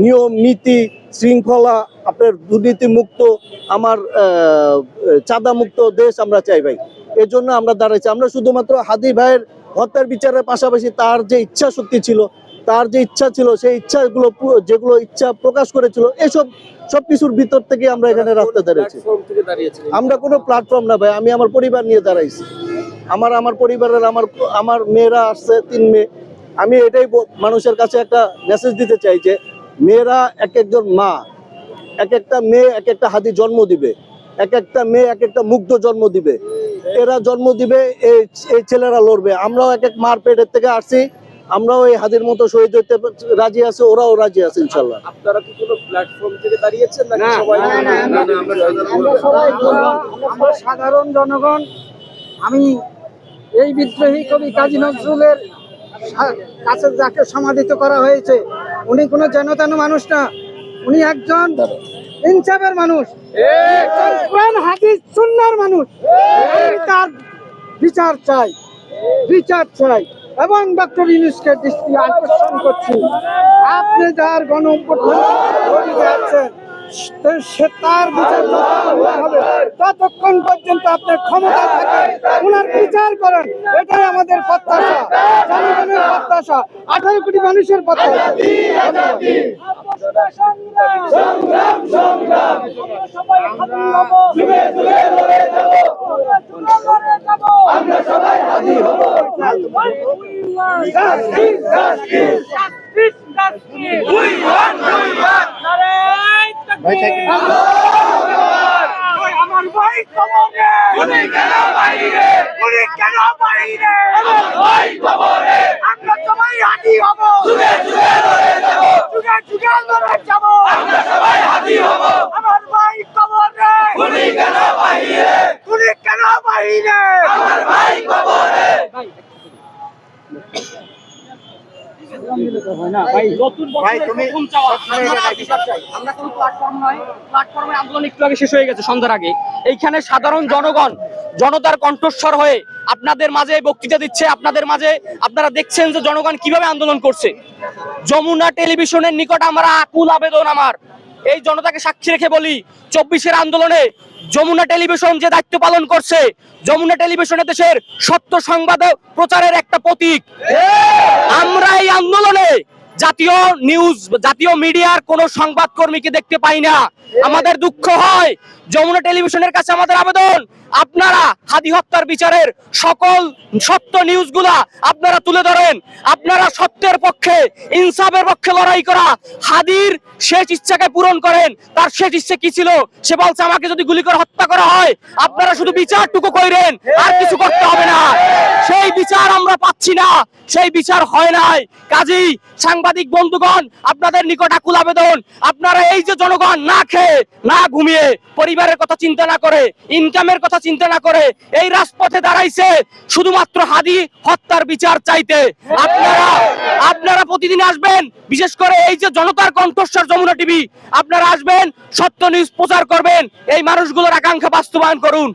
নিয়ম নীতি শৃঙ্খলা, আপনার দুর্নীতি মুক্ত, আমার চাঁদা মুক্ত দেশ আমরা চাই ভাই। এর জন্য আমরা দাঁড়াইছি। আমরা শুধুমাত্র হাদি ভাইয়ের হত্যার বিচারের পাশাপাশি তার যে ইচ্ছা শক্তি ছিল, তার যে ইচ্ছা ছিল, সেই ইচ্ছাগুলো যেগুলো ইচ্ছা প্রকাশ করেছিল, এসব সবকিছুর ভিতর থেকে আমরা এখানে রাস্তায় দাঁড়িয়েছি। আমরা কোনো প্ল্যাটফর্ম না ভাই, আমি আমার পরিবার নিয়ে দাঁড়াইছি। আমার পরিবারের আমার মেয়েরা আসছে, 3 মেয়ে। আমি এটাই মানুষের কাছে একটা মেসেজ দিতে চাই যে মেয়েরা এক একজন মা, এক একটা মেয়ে এক একটা হাদি জন্ম দিবে, এক একটা মেয়ে এক একটা মুগ্ধ জন্ম দিবে। এরা জন্ম দিবে, এই ছেলেরা লড়বে। আমরাও এক এক মার পেটের থেকে আসছি, আমরাও এই হাদির মতো শহীদ হইতে রাজি আছে, ওরাও রাজি আছে ইনশাল্লাহ। আপনারা কি কোনো প্ল্যাটফর্ম থেকে দাঁড়িয়েছেন নাকি সবাই? আমরা সাধারণ জনগণ। আমি এই বিদ্রোহী কবি কাজী নজরুলের কাছে যাকে সমাধিত করা হয়েছে, উনি কোনো যেন মানুষ না, উনি একজন ইনসাফের মানুষ, একজন কোরআন হাদিস সুন্নাহর মানুষ। তার বিচার চাই এবং ডক্টর ইউনূসকে দৃষ্টি আকর্ষণ করছি, আপনি যার গণ অভ্যুত্থান সে তার বিচার হবে, ততক্ষণ পর্যন্ত আপনার ক্ষমতা থাকে ওনার বিচার করেন। এটাই আমাদের প্রত্যাশা, জনগণের প্রত্যাশা, 18 কোটি মানুষের প্রত্যাশা। আমার ভাই কবরে, উনি কেন বাইরে, উনি কেন বাইরে, আমার ভাই কবরে, আমরা সবাই হাদি হব, যুগে যুগে লড়ে যাব, যুগে যুগে লড়ে যাব, আমরা সবাই হাদি হব। আমার ভাই কবরে, উনি কেন বাইরে, উনি কেন বাইরে, আমার ভাই কবরে। সন্ধ্যার আগে এইখানে সাধারণ জনগণ জনতার কণ্ঠস্বর হয়ে আপনাদের মাঝে বক্তৃতা দিচ্ছে। আপনাদের মাঝে আপনারা দেখছেন যে জনগণ কিভাবে আন্দোলন করছে। যমুনা টেলিভিশনের নিকট আমরা আকুল আবেদন, আমার এই জনতাকে সাক্ষী রেখে বলি, 24-এর আন্দোলনে যমুনা টেলিভিশন যে দায়িত্ব পালন করছে, যমুনা টেলিভিশনে দেশের সত্য সংবাদ প্রচারের একটা প্রতীক। আমরা এই আন্দোলনে জাতীয় মিডিয়ার কোন সংবাদ কর্মীকে দেখতে পাই না। আমাদের দুঃখ হয়। যমুনা টেলিভিশনের কাছে আমাদের আবেদন, আপনারা হাদি হত্যার বিচারের সকল সত্য নিউজগুলা আপনারা তুলে ধরেন। আপনারা সত্যের পক্ষে, ইনসাফের পক্ষে লড়াই করা হাদির শেষ ইচ্ছাকে পূরণ করেন। তার শেষ ইচ্ছে কি ছিল? সে বলছে আমাকে যদি গুলি করে হত্যা করা হয়, আপনারা শুধু বিচারটুকু কইরেন, আর কিছু করতে হবে না। সেই বিচার আমরা পাচ্ছি না, সেই বিচার হয় নাই। কাজেই সাংবাদিক বন্ধুগণ, আপনাদের নিকট আকুল আবেদন, আপনারা এই যে জনগণ না খেয়ে না ঘুমিয়ে, পরিবারের কথা চিন্তা না করে, ইনকামের কথা চিন্তা না করে এই রাজপথে দাঁড়াইছে শুধুমাত্র হাদি হত্যার বিচার চাইতে। আপনারা প্রতিদিন আসবেন, বিশেষ করে এই যে জনতার কণ্ঠস্বর যমুনা টিভি, আপনারা আসবেন, সত্য নিউজ প্রচার করবেন, এই মানুষগুলোর আকাঙ্ক্ষা বাস্তবায়ন করুন।